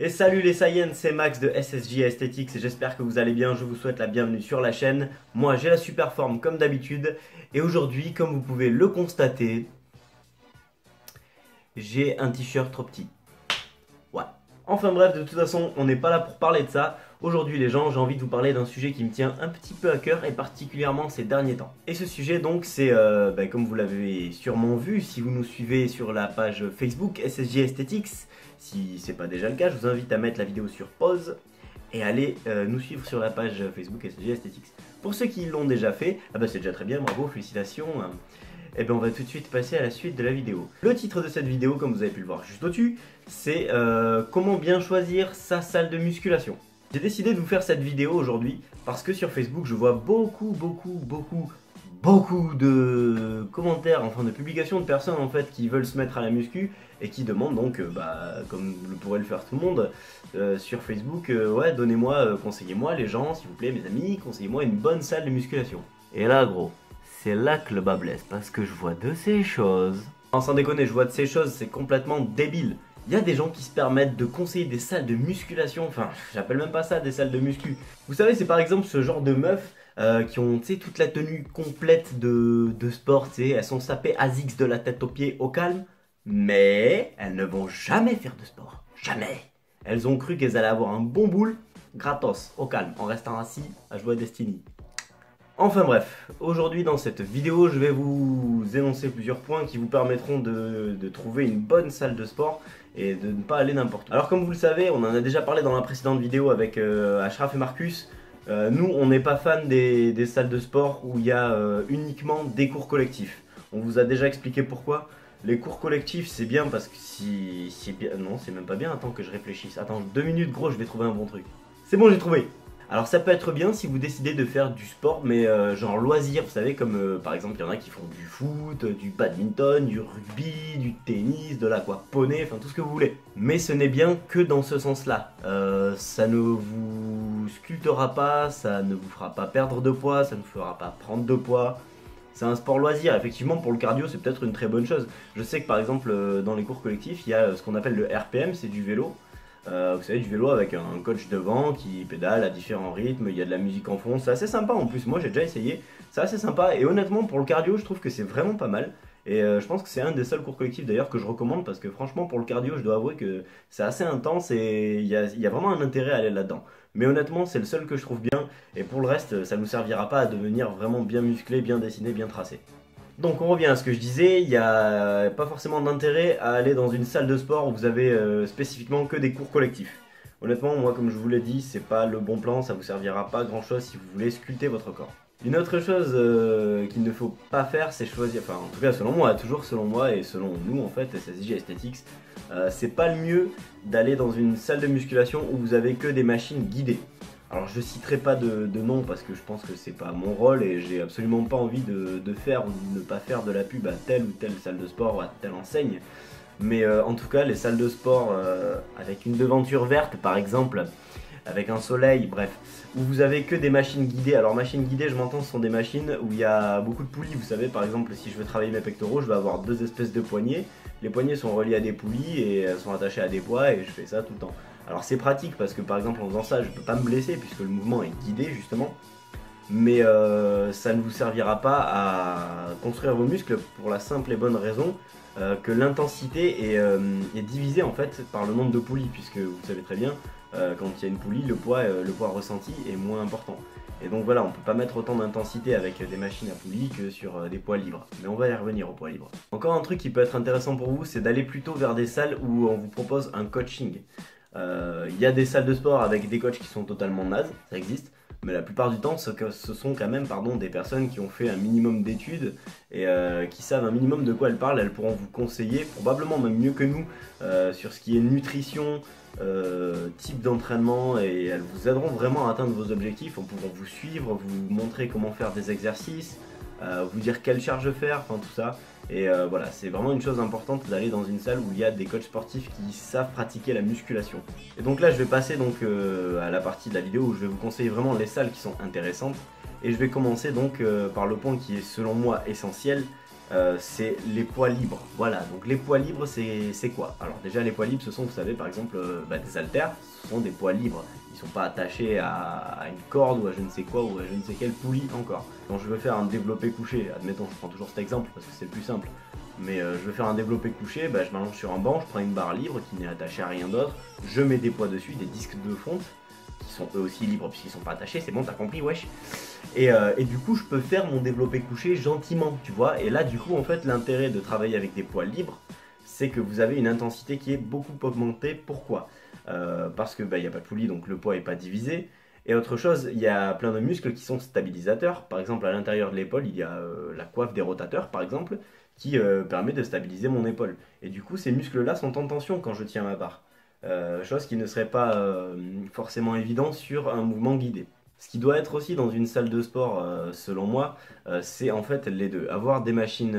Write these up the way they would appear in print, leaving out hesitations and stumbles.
Et salut les Saiyans, c'est Max de SSJ Aesthetics et j'espère que vous allez bien, je vous souhaite la bienvenue sur la chaîne. Moi j'ai la super forme comme d'habitude et aujourd'hui, comme vous pouvez le constater, j'ai un t-shirt trop petit. Ouais. Enfin bref, de toute façon, on n'est pas là pour parler de ça. Aujourd'hui les gens, j'ai envie de vous parler d'un sujet qui me tient un petit peu à cœur et particulièrement ces derniers temps. Et ce sujet donc c'est, comme vous l'avez sûrement vu, si vous nous suivez sur la page Facebook SSJ Aesthetics, si c'est pas déjà le cas, je vous invite à mettre la vidéo sur pause et aller nous suivre sur la page Facebook SSJ Aesthetics. Pour ceux qui l'ont déjà fait, ah bah c'est déjà très bien, bravo, félicitations. Et bien on va tout de suite passer à la suite de la vidéo. Le titre de cette vidéo, comme vous avez pu le voir juste au-dessus, c'est comment bien choisir sa salle de musculation. J'ai décidé de vous faire cette vidéo aujourd'hui parce que sur Facebook je vois beaucoup de commentaires, enfin de publications de personnes en fait qui veulent se mettre à la muscu et qui demandent donc, comme le pourrait le faire tout le monde, sur Facebook, ouais donnez-moi, conseillez-moi les gens s'il vous plaît mes amis, conseillez-moi une bonne salle de musculation. Et là gros, c'est là que le bas blesse parce que je vois de ces choses. Non, sans déconner, je vois de ces choses, c'est complètement débile. Il y a des gens qui se permettent de conseiller des salles de musculation, enfin j'appelle même pas ça des salles de muscu. Vous savez, c'est par exemple ce genre de meufs qui ont toute la tenue complète de sport, elles sont sapées ASICS de la tête aux pieds au calme, mais elles ne vont jamais faire de sport, jamais. Elles ont cru qu'elles allaient avoir un bon boule, gratos, au calme, en restant assis à jouer à Destiny. Enfin bref, aujourd'hui dans cette vidéo, je vais vous énoncer plusieurs points qui vous permettront de trouver une bonne salle de sport et de ne pas aller n'importe où. Alors comme vous le savez, on en a déjà parlé dans la précédente vidéo avec Ashraf et Marcus, nous on n'est pas fan des salles de sport où il y a uniquement des cours collectifs. On vous a déjà expliqué pourquoi. Les cours collectifs c'est bien parce que si bien... Non, c'est même pas bien, attends que je réfléchisse. Attends, 2 minutes gros, je vais trouver un bon truc. C'est bon, j'ai trouvé. Alors ça peut être bien si vous décidez de faire du sport mais genre loisir, vous savez comme par exemple il y en a qui font du foot, du badminton, du rugby, du tennis, de l'aquaponie, enfin tout ce que vous voulez. Mais ce n'est bien que dans ce sens-là. Ça ne vous sculptera pas, ça ne vous fera pas perdre de poids, ça ne vous fera pas prendre de poids. C'est un sport loisir, effectivement pour le cardio c'est peut-être une très bonne chose. Je sais que par exemple dans les cours collectifs il y a ce qu'on appelle le RPM, c'est du vélo. Vous savez, du vélo avec un coach devant qui pédale à différents rythmes, il y a de la musique en fond, c'est assez sympa en plus, moi j'ai déjà essayé, c'est assez sympa et honnêtement pour le cardio je trouve que c'est vraiment pas mal et je pense que c'est un des seuls cours collectifs d'ailleurs que je recommande parce que franchement pour le cardio je dois avouer que c'est assez intense et il y a vraiment un intérêt à aller là-dedans. Mais honnêtement c'est le seul que je trouve bien et pour le reste ça ne nous servira pas à devenir vraiment bien musclé, bien dessiné, bien tracé. Donc on revient à ce que je disais, il n'y a pas forcément d'intérêt à aller dans une salle de sport où vous avez spécifiquement que des cours collectifs. Honnêtement, moi comme je vous l'ai dit, c'est pas le bon plan, ça vous servira pas à grand chose si vous voulez sculpter votre corps. Une autre chose qu'il ne faut pas faire, c'est choisir, enfin en tout cas selon moi, toujours selon moi et selon nous en fait, SSJ Aesthetics, c'est pas le mieux d'aller dans une salle de musculation où vous avez que des machines guidées. Alors je citerai pas de nom parce que je pense que c'est pas mon rôle et j'ai absolument pas envie de faire ou de ne pas faire de la pub à telle ou telle salle de sport ou à telle enseigne. Mais en tout cas les salles de sport avec une devanture verte par exemple, avec un soleil, bref, où vous avez que des machines guidées. Alors machines guidées je m'entends ce sont des machines où il y a beaucoup de poulies, vous savez par exemple si je veux travailler mes pectoraux je vais avoir deux espèces de poignées. Les poignées sont reliées à des poulies et elles sont attachées à des poids et je fais ça tout le temps. Alors c'est pratique parce que par exemple en faisant ça je peux pas me blesser puisque le mouvement est guidé justement. Mais ça ne vous servira pas à construire vos muscles pour la simple et bonne raison que l'intensité est divisée en fait par le nombre de poulies puisque vous savez très bien quand il y a une poulie le poids ressenti est moins important. Et donc voilà, on peut pas mettre autant d'intensité avec des machines à poulies que sur des poids libres. Mais on va y revenir aux poids libres. Encore un truc qui peut être intéressant pour vous, c'est d'aller plutôt vers des salles où on vous propose un coaching. Il y a des salles de sport avec des coachs qui sont totalement nazes, ça existe, mais la plupart du temps ce sont quand même des personnes qui ont fait un minimum d'études et qui savent un minimum de quoi elles parlent. Elles pourront vous conseiller, probablement même mieux que nous, sur ce qui est nutrition, type d'entraînement, et elles vous aideront vraiment à atteindre vos objectifs en pouvant vous suivre, vous montrer comment faire des exercices, vous dire quelle charge faire, enfin tout ça. Et voilà, c'est vraiment une chose importante d'aller dans une salle où il y a des coachs sportifs qui savent pratiquer la musculation. Et donc là je vais passer donc à la partie de la vidéo où je vais vous conseiller vraiment les salles qui sont intéressantes. Et je vais commencer donc par le point qui est selon moi essentiel, c'est les poids libres. Voilà, donc les poids libres, c'est quoi? Alors déjà, les poids libres, ce sont, vous savez, par exemple, des haltères, ce sont des poids libres. Ils sont pas attachés à une corde ou à je ne sais quoi ou à je ne sais quelle poulie encore. Quand je veux faire un développé couché, admettons, je prends toujours cet exemple parce que c'est le plus simple, mais je veux faire un développé couché, bah, je m'allonge sur un banc, je prends une barre libre qui n'est attachée à rien d'autre, je mets des poids dessus, des disques de fonte, qui sont eux aussi libres puisqu'ils sont pas attachés, c'est bon, t'as compris, wesh. Et du coup, je peux faire mon développé couché gentiment, tu vois. Et là, du coup, en fait, l'intérêt de travailler avec des poids libres, c'est que vous avez une intensité qui est beaucoup augmentée. Pourquoi? Parce que bah, y a pas de poulie, donc le poids est pas divisé. Et autre chose, il y a plein de muscles qui sont stabilisateurs. Par exemple, à l'intérieur de l'épaule, il y a la coiffe des rotateurs, par exemple, qui permet de stabiliser mon épaule. Et du coup, ces muscles-là sont en tension quand je tiens ma barre. Chose qui ne serait pas forcément évident sur un mouvement guidé. Ce qui doit être aussi dans une salle de sport, selon moi, c'est en fait les deux. Avoir des machines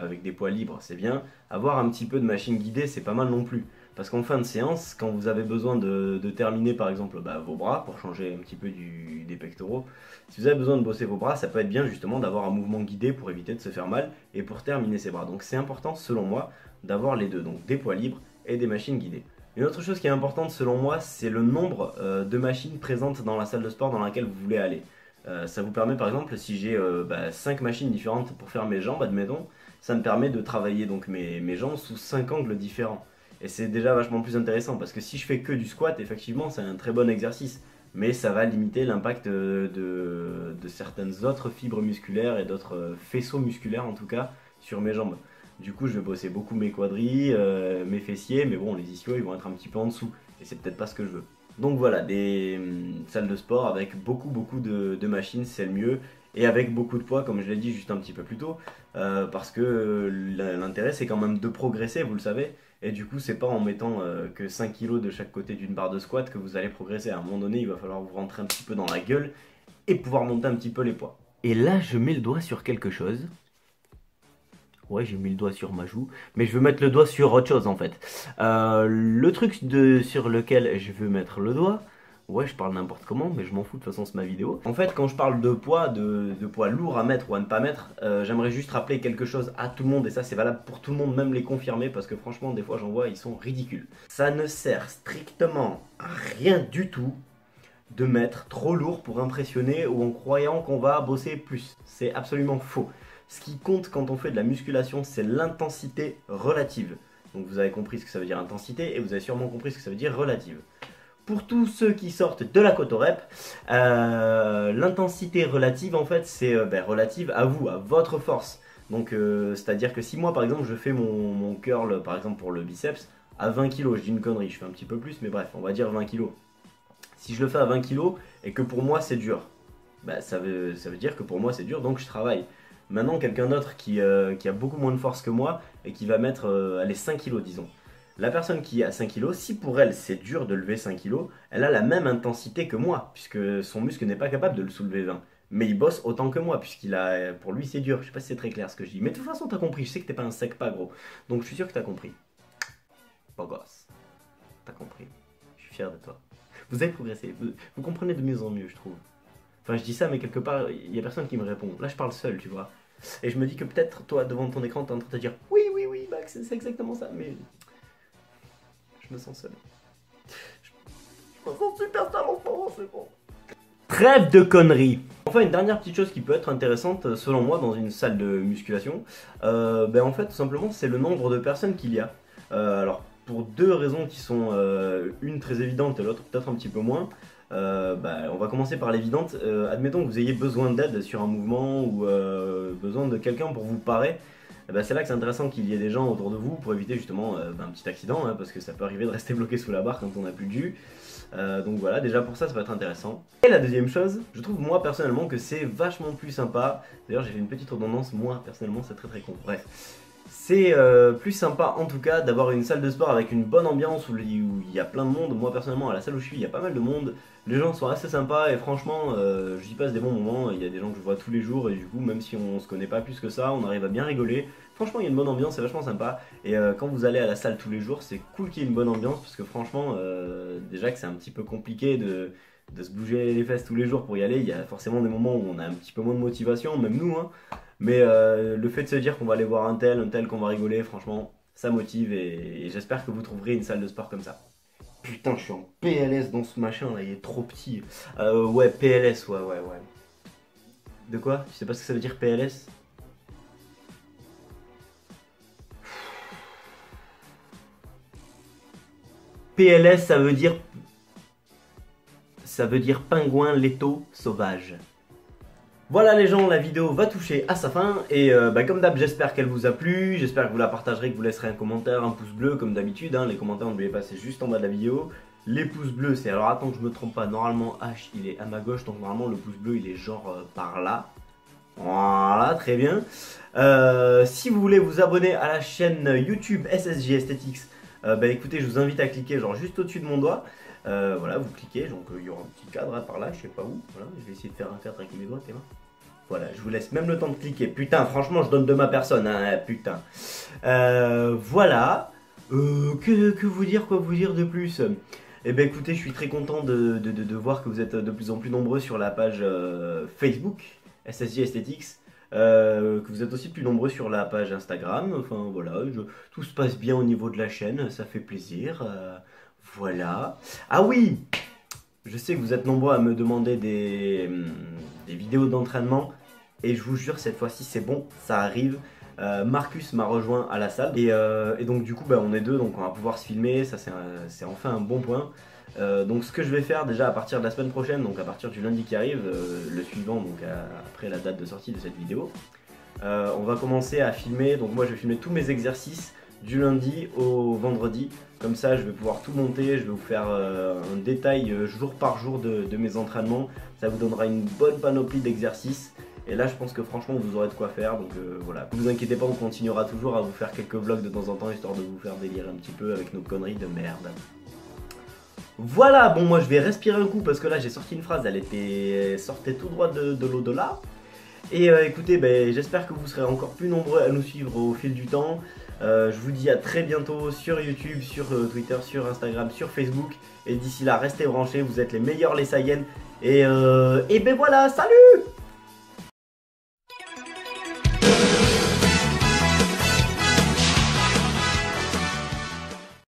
avec des poids libres, c'est bien. Avoir un petit peu de machine guidée, c'est pas mal non plus. Parce qu'en fin de séance, quand vous avez besoin de terminer par exemple bah, vos bras, pour changer un petit peu des pectoraux, si vous avez besoin de bosser vos bras, ça peut être bien justement d'avoir un mouvement guidé pour éviter de se faire mal et pour terminer ses bras. Donc c'est important selon moi d'avoir les deux, donc des poids libres et des machines guidées. Une autre chose qui est importante selon moi, c'est le nombre de machines présentes dans la salle de sport dans laquelle vous voulez aller. Ça vous permet par exemple, si j'ai 5 machines différentes pour faire mes jambes, admettons, ça me permet de travailler donc mes jambes sous 5 angles différents. Et c'est déjà vachement plus intéressant parce que si je fais que du squat, effectivement, c'est un très bon exercice. Mais ça va limiter l'impact de certaines autres fibres musculaires et d'autres faisceaux musculaires en tout cas sur mes jambes. Du coup, je vais bosser beaucoup mes quadris, mes fessiers, mais bon, les ischios ils vont être un petit peu en dessous. Et c'est peut-être pas ce que je veux. Donc voilà, des salles de sport avec beaucoup de machines, c'est le mieux. Et avec beaucoup de poids, comme je l'ai dit juste un petit peu plus tôt, parce que l'intérêt c'est quand même de progresser, vous le savez. Et du coup, c'est pas en mettant que 5 kilos de chaque côté d'une barre de squat que vous allez progresser. À un moment donné, il va falloir vous rentrer un petit peu dans la gueule et pouvoir monter un petit peu les poids. Et là, je mets le doigt sur quelque chose. Ouais, j'ai mis le doigt sur ma joue, mais je veux mettre le doigt sur autre chose en fait. Le truc sur lequel je veux mettre le doigt, ouais, je parle n'importe comment, mais je m'en fous, de toute façon, c'est ma vidéo. En fait, quand je parle de poids, de poids lourd à mettre ou à ne pas mettre, j'aimerais juste rappeler quelque chose à tout le monde, et ça c'est valable pour tout le monde, même les confirmés, parce que franchement, des fois j'en vois, ils sont ridicules. Ça ne sert strictement à rien du tout de mettre trop lourd pour impressionner ou en croyant qu'on va bosser plus. C'est absolument faux. Ce qui compte quand on fait de la musculation, c'est l'intensité relative. Donc vous avez compris ce que ça veut dire intensité et vous avez sûrement compris ce que ça veut dire relative. Pour tous ceux qui sortent de la côte au rep, l'intensité relative en fait c'est relative à vous, à votre force. Donc c'est-à-dire que si moi par exemple je fais mon curl par exemple pour le biceps à 20 kg, je dis une connerie, je fais un petit peu plus mais bref on va dire 20 kg. Si je le fais à 20 kg et que pour moi c'est dur, bah, ça veut dire que pour moi c'est dur donc je travaille. Maintenant, quelqu'un d'autre qui a beaucoup moins de force que moi et qui va mettre allez, 5 kilos, disons. La personne qui a 5 kilos, si pour elle c'est dur de lever 5 kilos, elle a la même intensité que moi, puisque son muscle n'est pas capable de le soulever 20. Mais il bosse autant que moi, pour lui c'est dur. Je sais pas si c'est très clair ce que je dis. Mais de toute façon, t'as compris, je sais que t'es pas un sec pas gros. Donc je suis sûr que t'as compris. Beau gosse. T'as compris. Je suis fier de toi. Vous avez progressé. Vous comprenez de mieux en mieux, je trouve. Enfin, je dis ça, mais quelque part, il y a personne qui me répond. Là, je parle seul, tu vois. Et je me dis que peut-être, toi, devant ton écran, t'es en train de te dire oui, oui, oui, Max, c'est exactement ça, mais je me sens seul. Je me sens super seul en ce moment, c'est bon. Trêve de conneries. Enfin, une dernière petite chose qui peut être intéressante, selon moi, dans une salle de musculation, en fait, tout simplement, c'est le nombre de personnes qu'il y a. Alors, pour deux raisons qui sont une très évidente et l'autre peut-être un petit peu moins. On va commencer par l'évidente. Admettons que vous ayez besoin d'aide sur un mouvement ou besoin de quelqu'un pour vous parer. C'est là que c'est intéressant qu'il y ait des gens autour de vous pour éviter justement un petit accident, hein, parce que ça peut arriver de rester bloqué sous la barre quand on n'a plus de jus. Donc voilà, déjà pour ça, ça va être intéressant. Et la deuxième chose, je trouve moi personnellement que c'est vachement plus sympa. D'ailleurs j'ai fait une petite redondance, moi personnellement c'est très con. Bref. C'est plus sympa en tout cas d'avoir une salle de sport avec une bonne ambiance où il y a plein de monde. Moi personnellement à la salle où je suis il y a pas mal de monde. Les gens sont assez sympas et franchement j'y passe des bons moments. Il y a des gens que je vois tous les jours et du coup même si on se connaît pas plus que ça on arrive à bien rigoler. Franchement il y a une bonne ambiance, c'est vachement sympa. Et quand vous allez à la salle tous les jours c'est cool qu'il y ait une bonne ambiance parce que franchement déjà que c'est un petit peu compliqué de se bouger les fesses tous les jours pour y aller. Il y a forcément des moments où on a un petit peu moins de motivation, même nous hein. Mais le fait de se dire qu'on va aller voir un tel qu'on va rigoler, franchement, ça motive et j'espère que vous trouverez une salle de sport comme ça. Putain, je suis en PLS dans ce machin là, il est trop petit. Ouais, PLS, ouais. De quoi? Tu sais pas ce que ça veut dire PLS? PLS, ça veut dire pingouin laiton sauvage. Voilà les gens, la vidéo va toucher à sa fin et comme d'hab j'espère qu'elle vous a plu, j'espère que vous la partagerez, que vous laisserez un commentaire, un pouce bleu comme d'habitude, hein. Les commentaires n'oubliez pas c'est juste en bas de la vidéo. Les pouces bleus c'est, alors attends que je me trompe pas, normalement H il est à ma gauche donc normalement le pouce bleu il est genre par là. Voilà, très bien. Si vous voulez vous abonner à la chaîne YouTube SSJ Aesthetics, écoutez je vous invite à cliquer genre juste au-dessus de mon doigt. Voilà, vous cliquez, donc il y aura un petit cadre par là, je sais pas où. Voilà, je vais essayer de faire un cadre avec mes doigts, t'es là. Voilà, je vous laisse même le temps de cliquer. Putain, franchement, je donne de ma personne, hein, putain. Voilà. Que vous dire, quoi vous dire de plus? Eh ben écoutez, je suis très content de voir que vous êtes de plus en plus nombreux sur la page Facebook, SSJ Aesthetics. Que vous êtes aussi plus nombreux sur la page Instagram. Enfin voilà, tout se passe bien au niveau de la chaîne, ça fait plaisir. Voilà. Ah oui, je sais que vous êtes nombreux à me demander des vidéos d'entraînement. Et je vous jure, cette fois-ci, c'est bon, ça arrive. Marcus m'a rejoint à la salle. Et donc du coup, on est deux, donc on va pouvoir se filmer. Ça, c'est enfin un bon point. Donc ce que je vais faire déjà à partir de la semaine prochaine, donc à partir du lundi qui arrive, le suivant, donc après la date de sortie de cette vidéo, on va commencer à filmer. Donc moi, je vais filmer tous mes exercices du lundi au vendredi. Comme ça, je vais pouvoir tout monter, je vais vous faire un détail jour par jour de mes entraînements. Ça vous donnera une bonne panoplie d'exercices. Et là, je pense que franchement, vous aurez de quoi faire. Donc voilà, ne vous inquiétez pas, on continuera toujours à vous faire quelques vlogs de temps en temps, histoire de vous faire délirer un petit peu avec nos conneries de merde. Voilà, bon, moi je vais respirer un coup parce que là, j'ai sorti une phrase, elle sortait tout droit de l'au-delà. Et écoutez, j'espère que vous serez encore plus nombreux à nous suivre au fil du temps. Je vous dis à très bientôt sur YouTube, sur Twitter, sur Instagram, sur Facebook. Et d'ici là, restez branchés, vous êtes les meilleurs les Saiyans. Et voilà, salut!